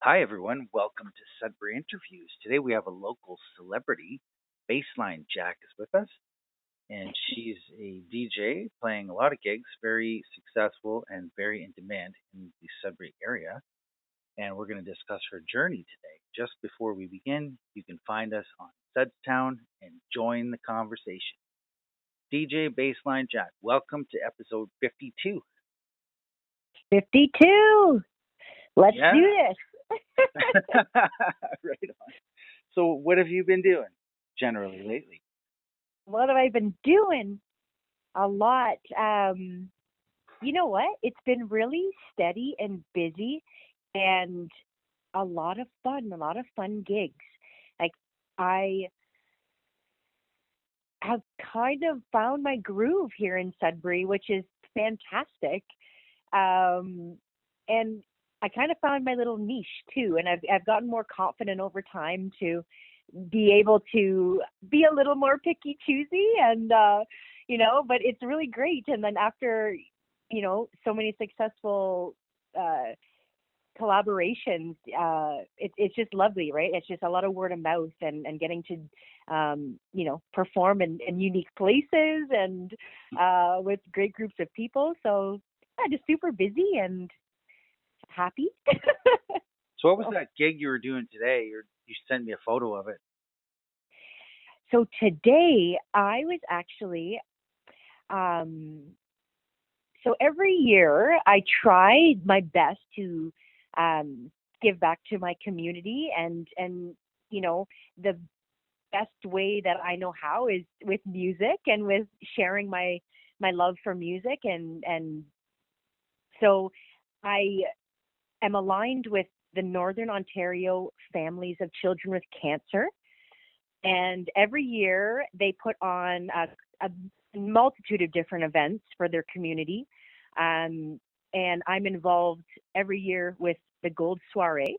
Hi, everyone. Welcome to Sudbury Interviews. Today we have a local celebrity. Bassline Jack is with us, and she's a DJ playing a lot of gigs, very successful and very in demand in the Sudbury area. And we're going to discuss her journey today. Just before we begin, you can find us on Sudstown and join the conversation. DJ Bassline Jack, welcome to episode 52. 52. Let's Yeah, do this. right on. So, what have you been doing generally lately? What have I been doing? A lot. You know what? It's been really steady and busy and a lot of fun gigs. Like I have kind of found my groove here in Sudbury, which is fantastic. And I kind of found my little niche too, and I've gotten more confident over time to be able to be a little more picky choosy, and but it's really great. And then after so many successful uh, collaborations, it's just lovely, right? It's just a lot of word of mouth and getting to perform in unique places and with great groups of people. So yeah, just super busy and happy. So, what was that gig you were doing today? You sent me a photo of it. So today I was actually, um, so every year I try my best to um, give back to my community, and the best way that I know how is with music and with sharing my love for music, and so I am aligned with the Northern Ontario Families of Children with Cancer. And every year they put on a multitude of different events for their community. Um, and I'm involved every year with the Gold Soiree.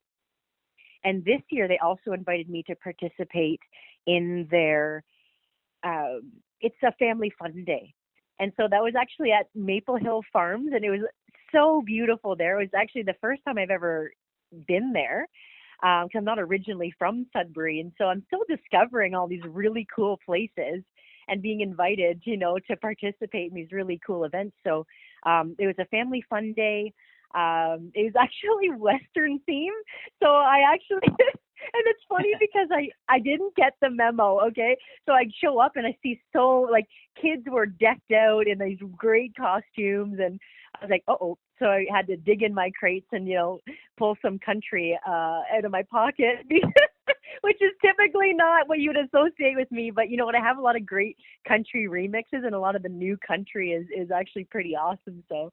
And this year they also invited me to participate in their, it's a family fun day. And so that was actually at Maple Hill Farms, and it was so beautiful there. It was actually the first time I've ever been there, because I'm not originally from Sudbury, and so I'm still discovering all these really cool places and being invited, to participate in these really cool events. So it was a family fun day. It was actually Western theme, so I actually, and it's funny because I didn't get the memo. Okay, so I show up and I see so like kids were decked out in these great costumes, and I was like, oh. So I had to dig in my crates and pull some country out of my pocket, which is typically not what you'd associate with me. But you know what? I have a lot of great country remixes, and a lot of the new country is actually pretty awesome. So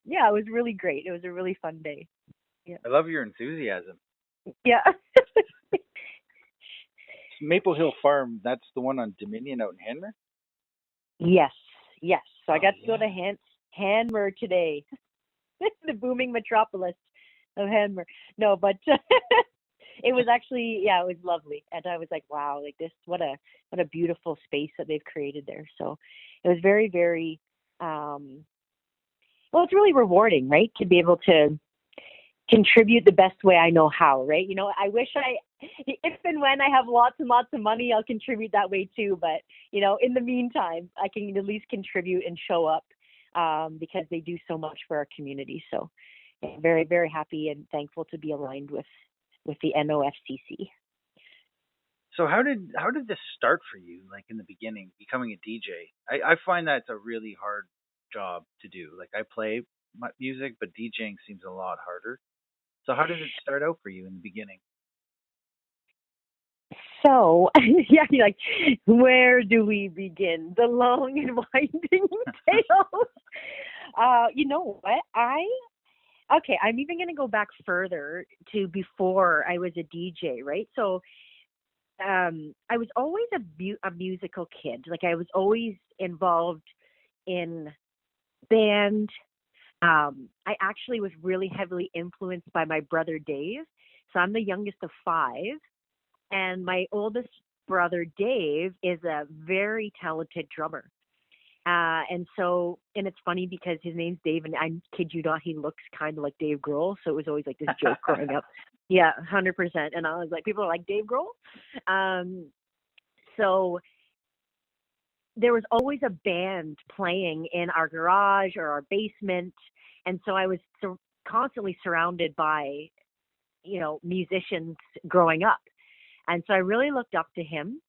yeah, it was really great. It was a really fun day. Yeah. I love your enthusiasm. Yeah. Maple Hill Farm, that's the one on Dominion out in Hanmer? Yes. Yes. So I Oh, got to go yeah. to Hanmer today, the booming metropolis of Hanmer. No, but it was actually, yeah, it was lovely, and I was like, wow, like this, what a beautiful space that they've created there. So it was very, very, um, well, it's really rewarding, right, to be able to contribute the best way I know how, right? I wish if and when I have lots and lots of money, I'll contribute that way too. But, in the meantime, I can at least contribute and show up, because they do so much for our community. So yeah, very, very happy and thankful to be aligned with the NOFCC. So how did this start for you? Like in the beginning, becoming a DJ. I find that it's a really hard job to do. Like I play music, but DJing seems a lot harder. So how did it start out for you in the beginning? So, yeah, you're like, where do we begin? The long and winding tale. You know what? Okay, I'm even going to go back further to before I was a DJ, right? So, I was always a musical kid. Like, I was always involved in band. I actually was really heavily influenced by my brother Dave. So, I'm the youngest of five. And my oldest brother, Dave, is a very talented drummer. And it's funny because his name's Dave, and I kid you not, he looks kind of like Dave Grohl. So it was always like this joke growing up. Yeah, 100%. And I was like, people are like, Dave Grohl? So there was always a band playing in our garage or our basement. And so I was constantly surrounded by, musicians growing up. And so I really looked up to him.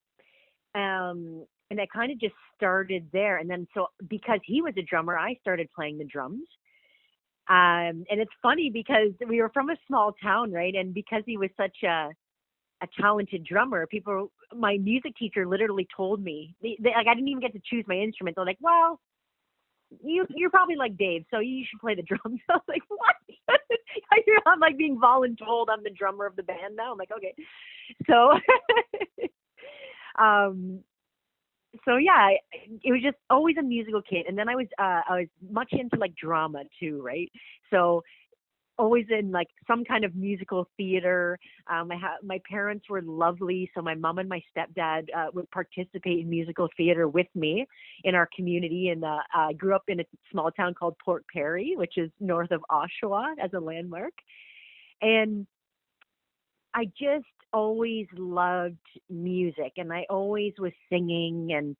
And I kind of just started there. And then, so because he was a drummer, I started playing the drums. And it's funny because we were from a small town, right? And because he was such a talented drummer, my music teacher literally told me, like, I didn't even get to choose my instrument. They're like, well, you're probably like Dave, so you should play the drums. I was like, what? I'm like being voluntold I'm the drummer of the band now. I'm like, okay. So, so yeah, it was just always a musical kid. And then I was much into like drama too, right? So always in like some kind of musical theater. My parents were lovely, so my mom and my stepdad would participate in musical theater with me in our community. And I grew up in a small town called Port Perry, which is north of Oshawa as a landmark. And I just always loved music, and I always was singing and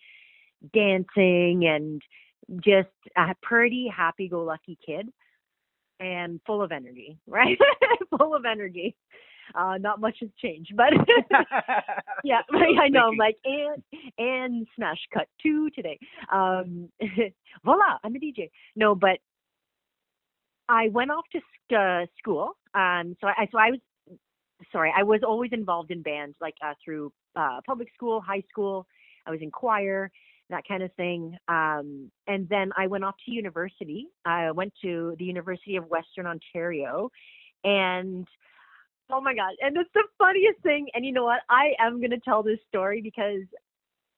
dancing and just a pretty happy-go-lucky kid and full of energy, right? Full of energy. Not much has changed, but yeah, I know. I'm like, and smash cut two today. Voila, I'm a DJ. No, but I went off to school. I was always involved in bands, like through public school, high school. I was in choir, that kind of thing. And then I went off to university. I went to the University of Western Ontario, and oh my God, and it's the funniest thing. And you know what? I am going to tell this story because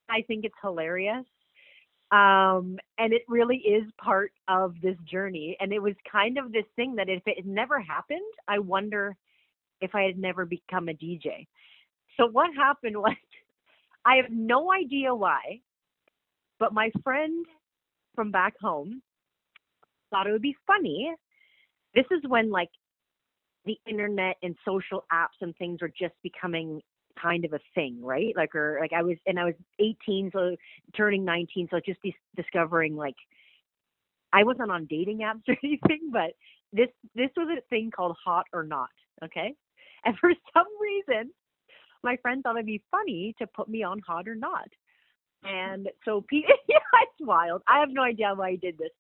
I think it's hilarious. And it really is part of this journey. And it was kind of this thing that if it had never happened, I wonder if I had never become a DJ. So what happened was, I have no idea why, but my friend from back home thought it would be funny. This is when like the internet and social apps and things were just becoming kind of a thing, right? I was 18, so turning 19, so just discovering, like, I wasn't on dating apps or anything, but this was a thing called Hot or Not, okay? And for some reason, my friend thought it'd be funny to put me on Hot or Not. And so, yeah, it's wild. I have no idea why he did this.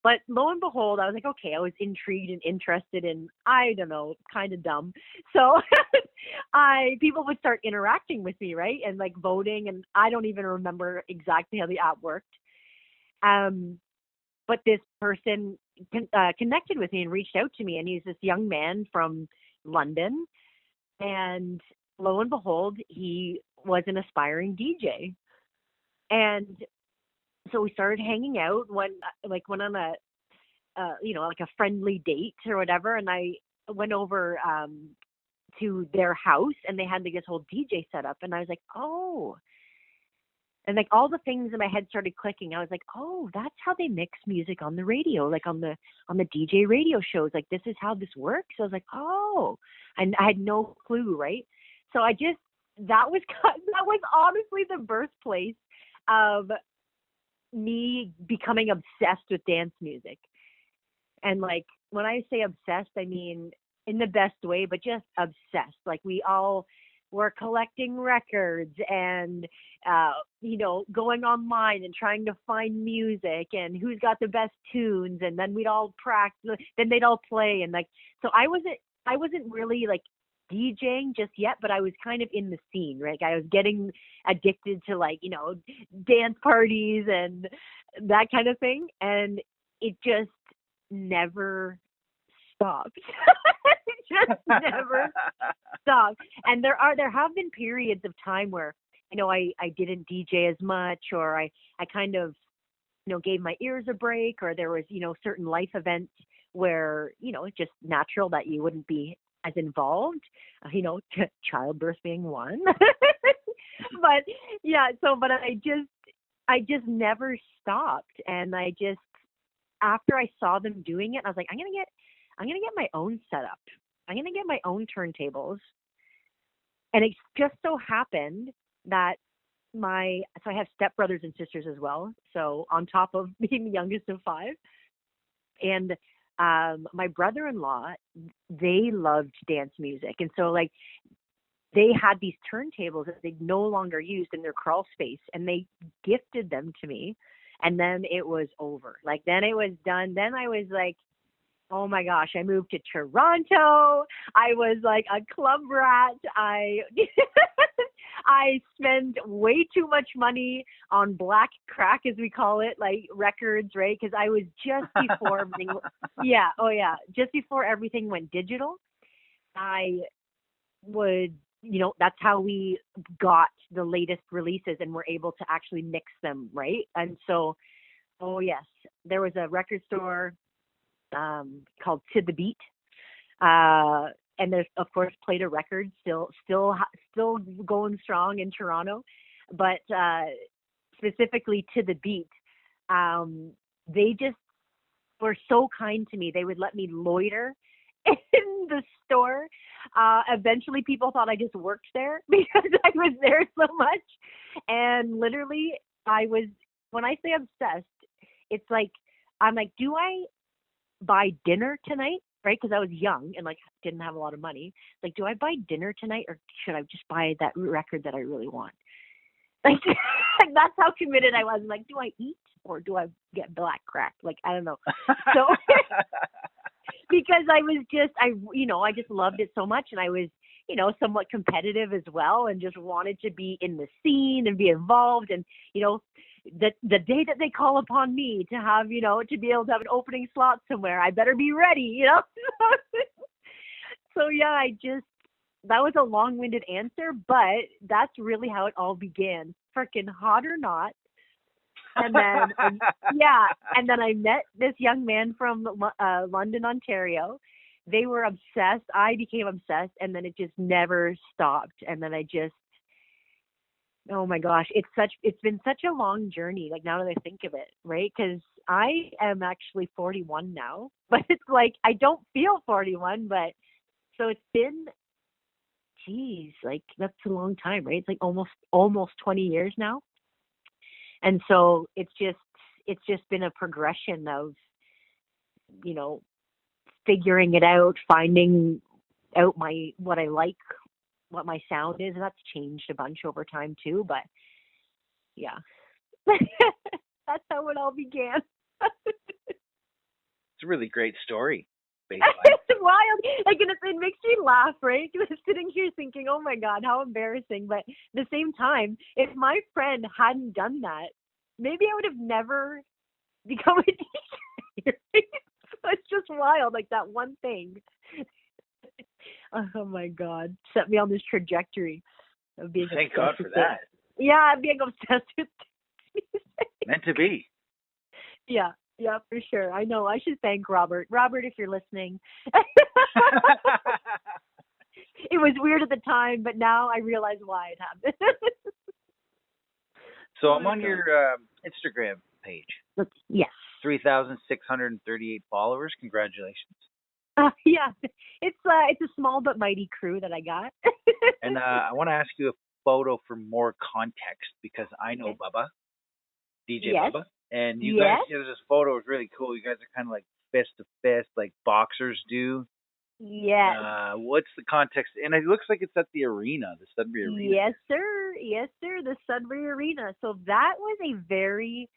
But lo and behold, I was like, okay, I was intrigued and interested in, I don't know, kind of dumb. So people would start interacting with me, right? And like voting. And I don't even remember exactly how the app worked. But this person connected with me and reached out to me. And he's this young man from London. And lo and behold, he was an aspiring DJ. And so we started hanging out, went on a, like a friendly date or whatever. And I went over to their house, and they had like this whole DJ set up. And I was like, oh, and like all the things in my head started clicking. I was like, oh, that's how they mix music on the radio, like on the DJ radio shows. Like, this is how this works. So I was like, oh, and I had no clue, right? So that was honestly the birthplace of me becoming obsessed with dance music. And like, when I say obsessed, I mean in the best way, but just obsessed. Like, we all were collecting records and going online and trying to find music and who's got the best tunes, and then we'd all practice, then they'd all play. And like, so I wasn't really like DJing just yet, but I was kind of in the scene, right? I was getting addicted to, like, dance parties and that kind of thing. And it just never stopped. It just never stopped. And there have been periods of time where, I didn't DJ as much, or I kind of, gave my ears a break, or there was, certain life events where, it's just natural that you wouldn't be as involved, childbirth being one. But yeah, but I just, I just never stopped. And I just, after I saw them doing it, I was like, I'm gonna get my own setup. I'm gonna get my own turntables. And it just so happened that so I have stepbrothers and sisters as well. So on top of being the youngest of five, and my brother-in-law, they loved dance music, and so like they had these turntables that they no longer used in their crawl space, and they gifted them to me. And then it was over. Like then it was done. Then I was like, oh my gosh, I moved to Toronto. I was like a club rat. I I spent way too much money on black crack, as we call it, like records, right? Because I was just before everything. Yeah, oh yeah, just before everything went digital. I would, that's how we got the latest releases and were able to actually mix them, right? And so, oh yes, there was a record store called To the Beat. And there's of course Play-Doh Records still going strong in Toronto, but specifically To the Beat, they just were so kind to me. They would let me loiter in the store. Eventually, people thought I just worked there because I was there so much. And literally, when I say obsessed, it's like, I'm like, do I buy dinner tonight? Right? Because I was young and like didn't have a lot of money. Like, do I buy dinner tonight or should I just buy that record that I really want? Like, like that's how committed I was. Like, do I eat or do I get black crack? Like, I don't know. So because I just loved it so much, and I was, somewhat competitive as well, and just wanted to be in the scene and be involved. And, the day that they call upon me to have, to be able to have an opening slot somewhere, I better be ready, So yeah, that was a long-winded answer, but that's really how it all began. Freaking hot or not. And then, yeah, and then I met this young man from London, Ontario. They were obsessed. I became obsessed, and then it just never stopped. And then oh my gosh, it's been such a long journey. Like now that I think of it, right? Because I am actually 41 now, but it's like I don't feel 41. But so it's been, geez, like that's a long time, right? It's like almost 20 years now. And so it's just been a progression of, figuring it out, finding out what I like, what my sound is. And that's changed a bunch over time too. But yeah, that's how it all began. It's a really great story. It's wild. Like, and it makes me laugh, right? Because I'm sitting here thinking, oh my God, how embarrassing. But at the same time, if my friend hadn't done that, maybe I would have never become a teacher. So it's just wild, like that one thing. Oh my God, set me on this trajectory of being Thank obsessed God for with that. it. Yeah, being obsessed with music. Meant to be. Yeah, for sure. I know. I should thank Robert. Robert, if you're listening. It was weird at the time, but now I realize why it happened. So I'm on your Instagram page. Yes. 3,638 followers. Congratulations. Yeah, it's a small but mighty crew that I got. And I want to ask you a photo for more context because I know Bubba, DJ Yes. Bubba, and you guys. There's this photo is really cool. You guys are kind of like fist to fist, like boxers do. Yes. What's the context? And it looks like it's at the arena, the Sudbury Arena. Yes, sir. Yes, sir. The Sudbury Arena. So that was a very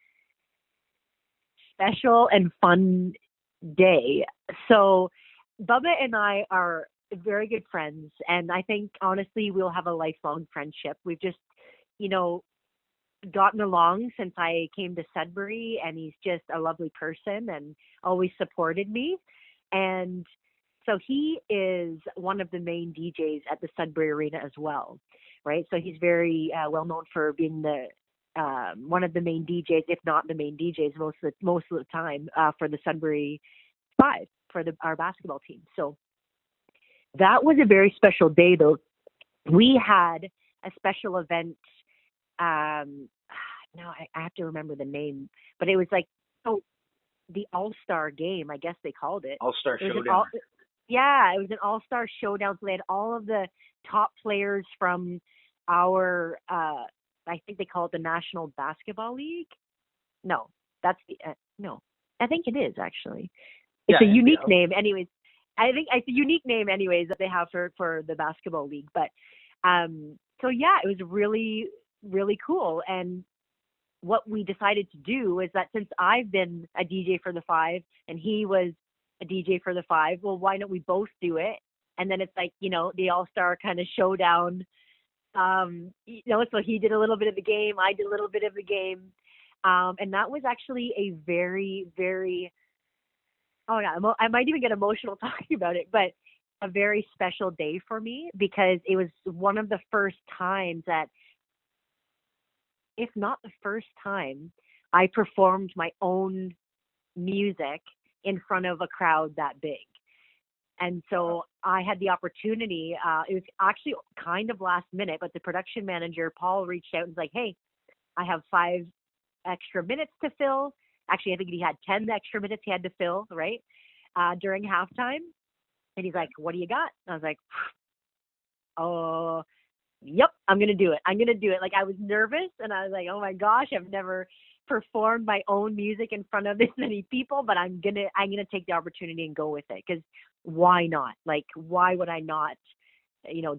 special and fun day. So Bubba and I are very good friends, and I think honestly we'll have a lifelong friendship. We've just, gotten along since I came to Sudbury, and he's just a lovely person and always supported me. And so he is one of the main DJs at the Sudbury Arena as well, right? So he's very well known for being the one of the main DJs, if not the main DJs, most of the time for the Sudbury Five for our basketball team. So that was a very special day, though. We had a special event. now I have to remember the name, but it was like, oh, the All-Star game, I guess they called it. All Star It was an Showdown. yeah, it was an All-Star showdown. So they had all of the top players from our, I think they call it the National Basketball League. No, that's the, no, I think it is actually. It's Yeah, a unique NBL. name, anyways. I think it's a unique name, anyways, that they have for the basketball league. But so yeah, it was really really cool. And what we decided to do is that since I've been a DJ for the five and he was a DJ for the five, well, why don't we both do it? And then it's like, the all star kind of showdown. So he did a little bit of the game, I did a little bit of the game. And that was actually a very, very, oh yeah, I might even get emotional talking about it, but a very special day for me because it was one of the first times that, if not the first time, I performed my own music in front of a crowd that big. And Wow. so I had the opportunity. It was actually kind of last minute, but the production manager, Paul, reached out and was like, hey, I have 5 extra minutes to fill. Actually, I think he had 10 extra minutes he had to fill, right? During halftime. And he's Okay. like, what do you got? And I was like, oh, yep, I'm gonna do it. I'm gonna do it. Like I was nervous and I was like, oh my gosh, I've never performed my own music in front of this many people, but I'm gonna take the opportunity and go with it because why not? Like why would I not?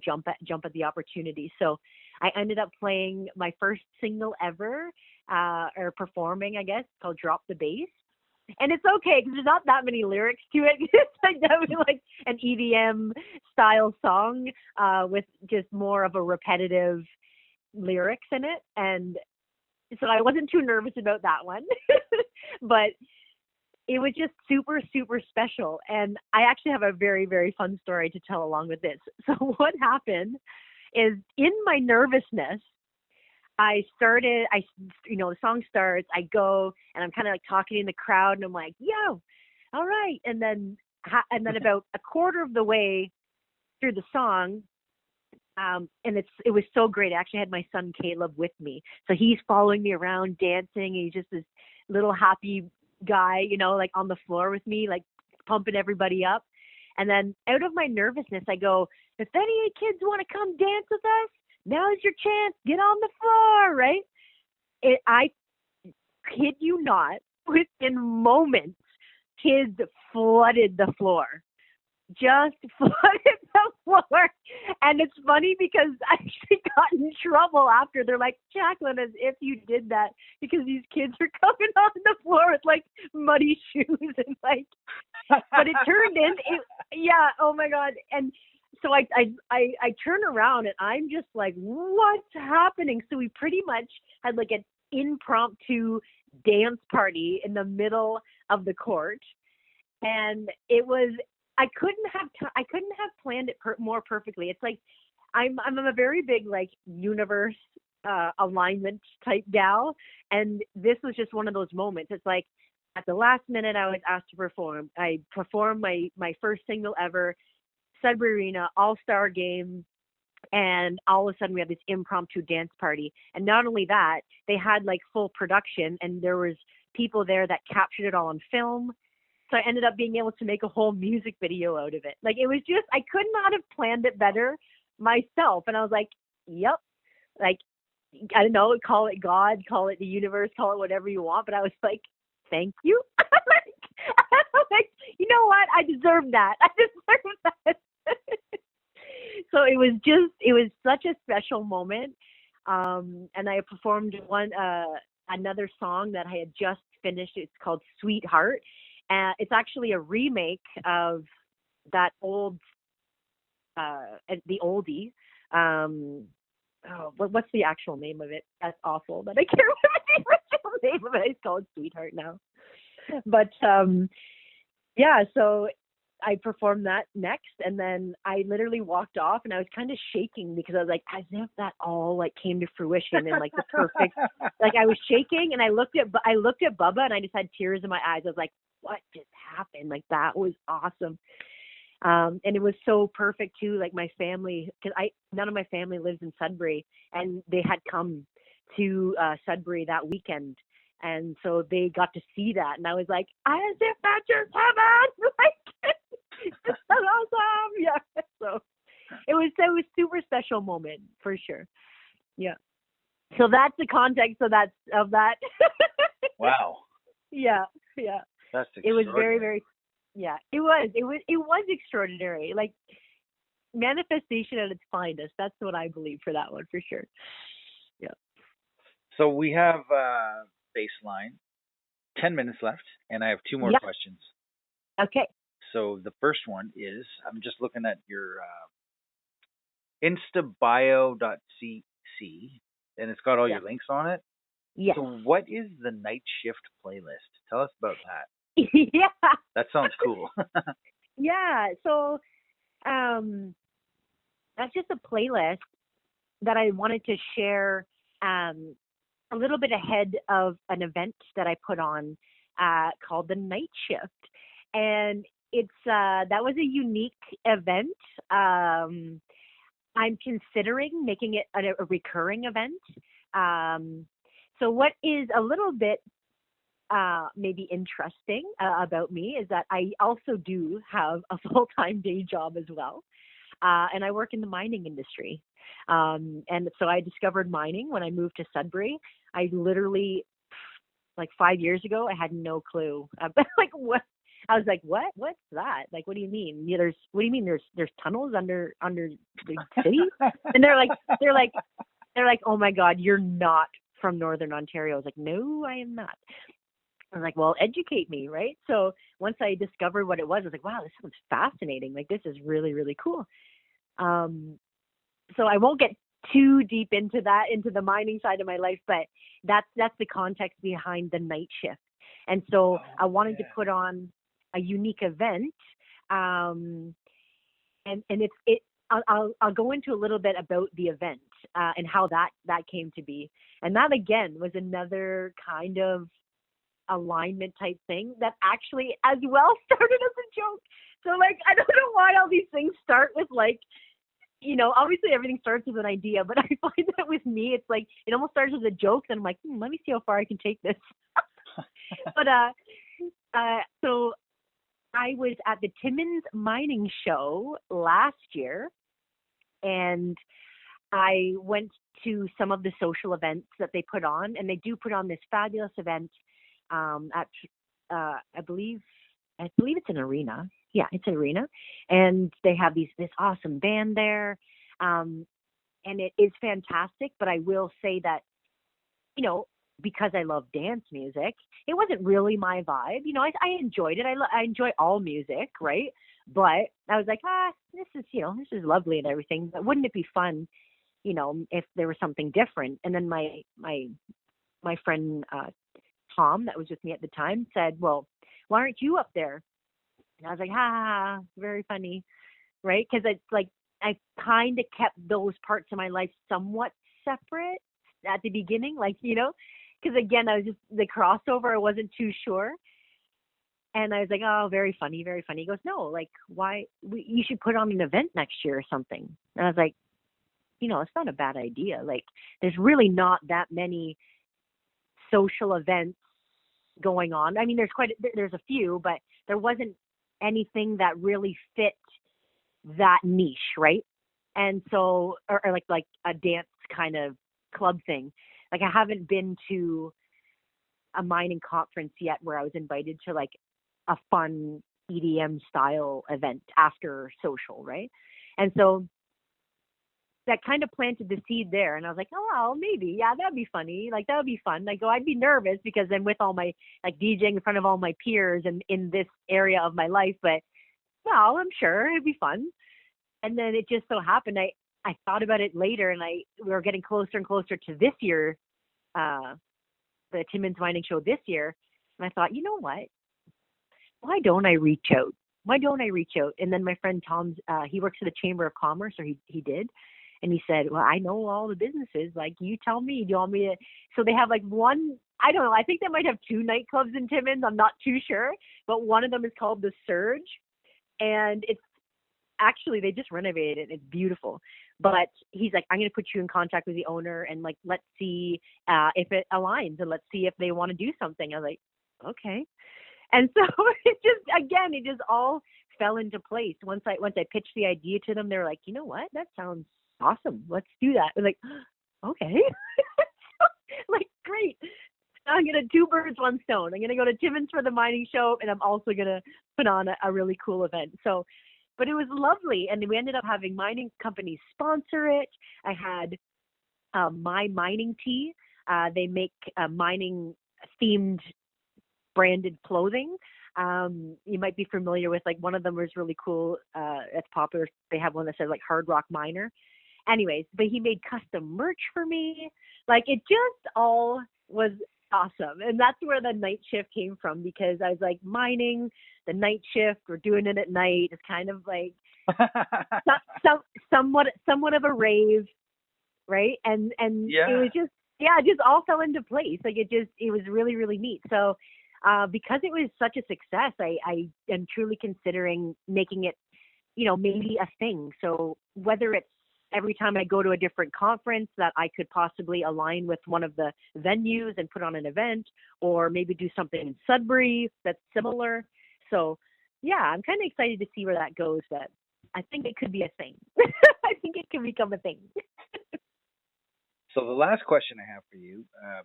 Jump at the opportunity. So I ended up playing my first single ever, or performing, I guess, called "Drop the Bass." And it's okay because there's not that many lyrics to it. It's like definitely like an EDM style song, with just more of a repetitive lyrics in it. And so I wasn't too nervous about that one, but it was just super, super special. And I actually have a very, very fun story to tell along with this. So what happened is in my nervousness, the song starts, I go and I'm kind of like talking in the crowd and I'm like, yo, all right. And then about a quarter of the way through the song, and it was so great. I actually had my son Caleb with me. So he's following me around dancing. He's just this little happy guy, like on the floor with me, like pumping everybody up. And then out of my nervousness, I go, if any kids want to come dance with us, now's your chance. Get on the floor, right? I kid you not, within moments, kids flooded the floor. Just flooded the floor. And it's funny because I actually got in trouble after. They're like, Jacqueline, as if you did that because these kids are coming on the floor with like muddy shoes and like, but it turned in it, yeah, oh my god. And so I turn around and I'm just like, what's happening? So we pretty much had like an impromptu dance party in the middle of the court, and it was, I couldn't have planned it more perfectly. It's like I'm a very big like universe, alignment type gal, and this was just one of those moments. It's like at the last minute I was asked to perform. I performed my first single ever, Sudbury Arena All-Star game, and all of a sudden we had this impromptu dance party. And not only that, they had like full production and there was people there that captured it all on film. So I ended up being able to make a whole music video out of it. Like it was just, I could not have planned it better myself. And I was like, yep, like, I don't know, call it God, call it the universe, call it whatever you want. But I was like, thank you. Like, you know what? I deserve that. I deserve that. So it was such a special moment. And I performed another song that I had just finished. It's called Sweetheart. It's actually a remake of that the oldie. What's the actual name of it? That's awful, but I can't remember the original name of it. It's called Sweetheart now. But yeah, so I performed that next, and then I literally walked off, and I was kind of shaking because I was like, as if that all like came to fruition and like the perfect, like I was shaking, and I looked at Bubba, and I just had tears in my eyes. I was like, what just happened? Like that was awesome. And it was so perfect too. Like my family, because none of my family lives in Sudbury, and they had come to Sudbury that weekend, and so they got to see that, and I was like, as if that just happened, like it's so awesome, yeah. So it was super special moment for sure, yeah. So that's the context of that. Wow, Yeah, yeah. that's It was very, extraordinary. very, yeah. It was extraordinary. Like manifestation at its finest. That's what I believe for that one for sure. Yeah. So we have baseline. 10 minutes left, and I have two more Yeah. questions. Okay. So the first one is I'm just looking at your instabio.cc, and it's got all Yeah. your links on it. Yes. So what is the night shift playlist? Tell us about that. Yeah. That sounds cool. Yeah. So that's just a playlist that I wanted to share a little bit ahead of an event that I put on called the Night Shift, and it's that was a unique event. I'm considering making it a recurring event. Um, so what is a little bit maybe interesting about me is that I also do have a full-time day job as well, and I work in the mining industry. And so I discovered mining when I moved to Sudbury. I literally, like 5 years ago, I had no clue about like what. I was like, what? What's that? Like, what do you mean? Yeah, what do you mean? There's tunnels under the city? And they're like, oh my God, you're not from Northern Ontario. I was like, no, I am not. I was like, well, educate me, right? So once I discovered what it was, I was like, wow, this sounds fascinating. Like, this is really, really cool. Um, so I won't get too deep into the mining side of my life, but that's the context behind the night shift. And so I Oh wanted to yeah. put on a unique event, um, and I'll go into a little bit about the event and how that came to be, and that again was another kind of alignment type thing that actually as well started as a joke. So like I don't know why all these things start with like, obviously everything starts with an idea, but I find that with me it's like it almost starts as a joke, then I'm like, let me see how far I can take this. But so I was at the Timmins Mining Show last year, and I went to some of the social events that they put on, and they do put on this fabulous event at I believe it's an arena. Yeah, it's an arena, and they have this awesome band there, and it is fantastic. But I will say that you know because I love dance music, it wasn't really my vibe. I enjoyed it. I enjoy all music, right? But I was like, this is lovely and everything. But wouldn't it be fun, if there was something different? And then my friend Tom, that was with me at the time, said, "Well, why aren't you up there?" And I was like, "Ha ha ha, very funny, right?" Because it's like I kind of kept those parts of my life somewhat separate at the beginning, because again, I was just the crossover. I wasn't too sure, and I was like, "Oh, very funny, very funny." He goes, "No, like, why? You should put on an event next year or something." And I was like, "It's not a bad idea. Like, there's really not that many social events going on. I mean, there's a few, but there wasn't anything that really fit that niche, right? And so, or like a dance kind of club thing. Like I haven't been to a mining conference yet where I was invited to like a fun EDM style event after social, right? And so that kind of planted the seed there. And I was like, oh, well, maybe, yeah, that'd be funny. Like, that would be fun. Like, I'd be nervous because I'm with all my, like, DJing in front of all my peers and in this area of my life. But, well, I'm sure it'd be fun. And then it just so happened, I thought about it later, and we were getting closer and closer to this year, the Timmins Mining Show this year. And I thought, you know what? Why don't I reach out? Why don't I reach out? And then my friend Tom's, he works for the Chamber of Commerce, or he did. And he said, well, I know all the businesses. Like, you tell me. Do you want me to? So they have like one, I don't know. I think they might have two nightclubs in Timmins. I'm not too sure. But one of them is called The Surge. And it's actually they just renovated it. It's beautiful. But he's like, I'm going to put you in contact with the owner and like let's see if it aligns and let's see if they want to do something. I was like, okay. And so it just all fell into place. Once I pitched the idea to them, they were like, you know what? That sounds awesome. Let's do that. I was like, okay. Like, great. I'm gonna two birds, one stone. I'm gonna go to Timmins for the mining show, and I'm also gonna put on a really cool event. So, but it was lovely, and we ended up having mining companies sponsor it. I had my mining tea. They make mining themed branded clothing. You might be familiar with, like, one of them was really cool. It's popular. They have one that says like Hard Rock Miner. Anyways, but he made custom merch for me. Like, it just all was awesome. And that's where the night shift came from, because I was like, mining, the night shift, we're doing it at night. It's kind of like somewhat of a rave, right? And Yeah. it was just, yeah, it just all fell into place. Like, it was really, really neat. So because it was such a success, I am truly considering making it, maybe a thing. So whether it's every time I go to a different conference that I could possibly align with one of the venues and put on an event, or maybe do something in Sudbury that's similar. So yeah, I'm kind of excited to see where that goes, but I think it could be a thing. I think it can become a thing. So the last question I have for you,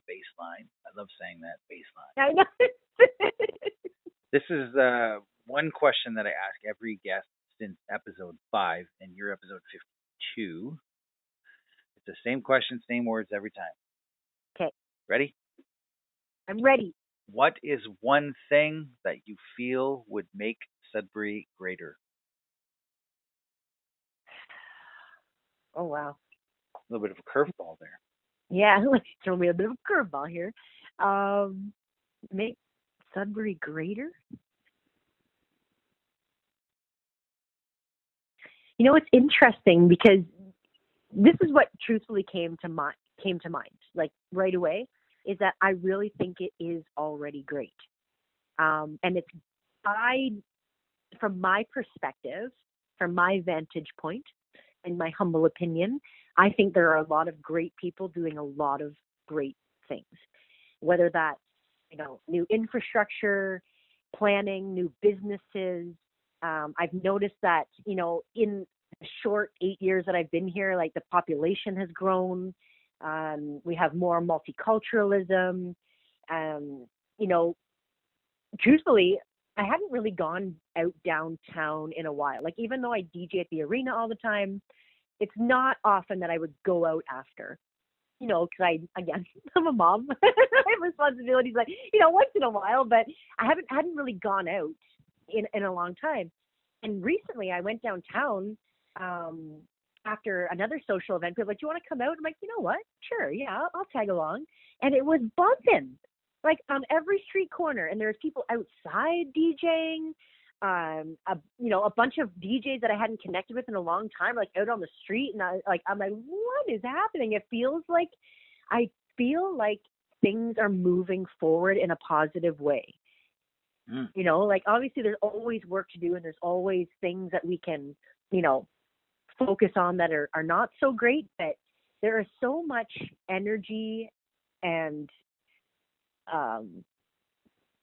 baseline. I love saying that, baseline. I know. This is one question that I ask every guest since episode 5, and you're episode 52. It's the same question, same words every time. Okay, Ready? I'm ready. What is one thing that you feel would make Sudbury greater? Oh, wow. A little bit of a curveball there. Yeah, throw me a bit of a curveball here. Make Sudbury greater? It's interesting because this is what truthfully came to mind, like right away, is that I really think it is already great. And it's I from my perspective, from my vantage point, in my humble opinion, I think there are a lot of great people doing a lot of great things. Whether that's, new infrastructure, planning, new businesses. I've noticed that, in the short 8 years that I've been here, like, the population has grown. We have more multiculturalism. Um, you know, Truthfully, I haven't really gone out downtown in a while. Like, even though I DJ at the arena all the time, it's not often that I would go out after. Because again, I'm a mom. I have responsibilities, like, once in a while, but I hadn't really gone out in a long time. And recently I went downtown um, after another social event. People were like, do you want to come out? I'm like, you know what? Sure. Yeah, I'll tag along. And it was bumping, like, on every street corner. And there's people outside DJing. A bunch of DJs that I hadn't connected with in a long time, like, out on the street, and I'm like, what is happening? I feel like things are moving forward in a positive way. Mm. Like, obviously there's always work to do, and there's always things that we can, focus on that are not so great, but there is so much energy and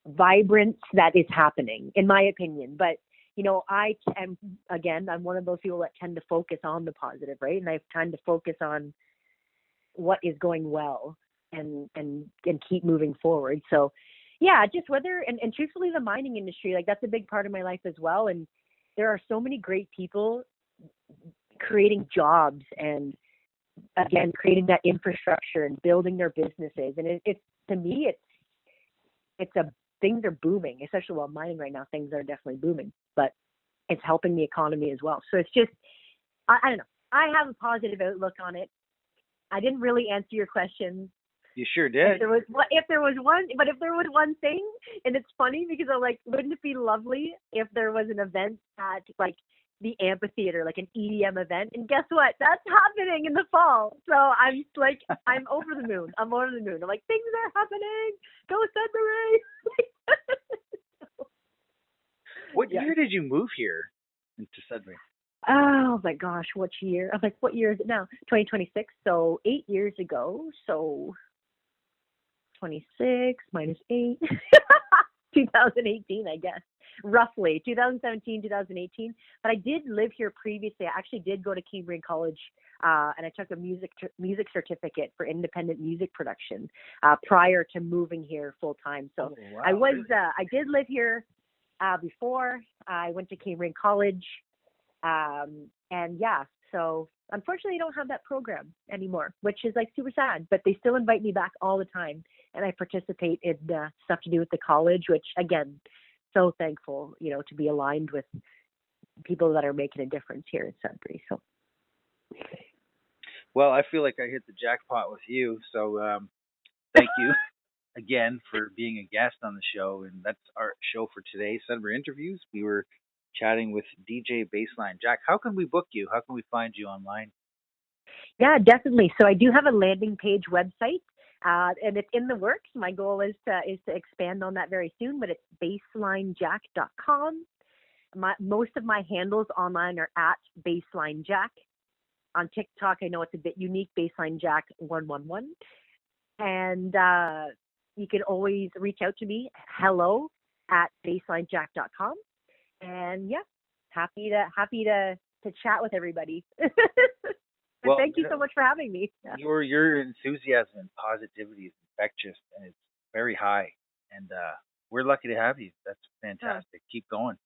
vibrance that is happening, in my opinion. But I'm one of those people that tend to focus on the positive, right? And I tend to focus on what is going well and keep moving forward. So yeah, just whether and truthfully, the mining industry, like, that's a big part of my life as well. And there are so many great people creating jobs and, again, creating that infrastructure and building their businesses. And it's to me, things are booming, especially while mining right now. Things are definitely booming, but it's helping the economy as well. So it's just, I don't know. I have a positive outlook on it. I didn't really answer your question. You sure did. If there was one thing, and it's funny because I'm like, wouldn't it be lovely if there was an event at, like, the amphitheater, like an EDM event? And guess what? That's happening in the fall. So I'm like, I'm over the moon. I'm like, things are happening. Go Sudbury. What year did you move here into Sudbury? Oh my gosh, which year? I'm like, what year is it now? 2026. So 8 years ago. So 26 minus 8. 2018, I guess. Roughly 2017, 2018. But I did live here previously. I actually did go to Cambrian College, and I took a music certificate for independent music production prior to moving here full time. So Oh, wow, I was really? I did live here before. I went to Cambrian College. And yeah, so unfortunately, I don't have that program anymore, which is like super sad. But they still invite me back all the time, and I participate in stuff to do with the college. Which again, so thankful, to be aligned with people that are making a difference here in Sudbury. So Well, I feel like I hit the jackpot with you. So thank you again for being a guest on the show. And that's our show for today, Sudbury Interviews. We were chatting with DJ Bassline. Jack, how can we book you? How can we find you online? yeah, definitely. So I do have a landing page website. And it's in the works. My goal is to expand on that very soon, but it's basslinejack.com. Most of my handles online are at basslinejack. On TikTok, I know it's a bit unique, basslinejack111. And you can always reach out to me, hello at basslinejack.com. And yeah, happy to chat with everybody. And Well, thank you so much for having me. Yeah. your enthusiasm and positivity is infectious, and it's very high. And we're lucky to have you. That's Oh, fantastic. Keep going.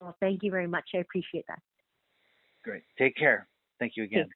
well, thank you very much. I appreciate that. Great. Take care. Thank you Okay. again.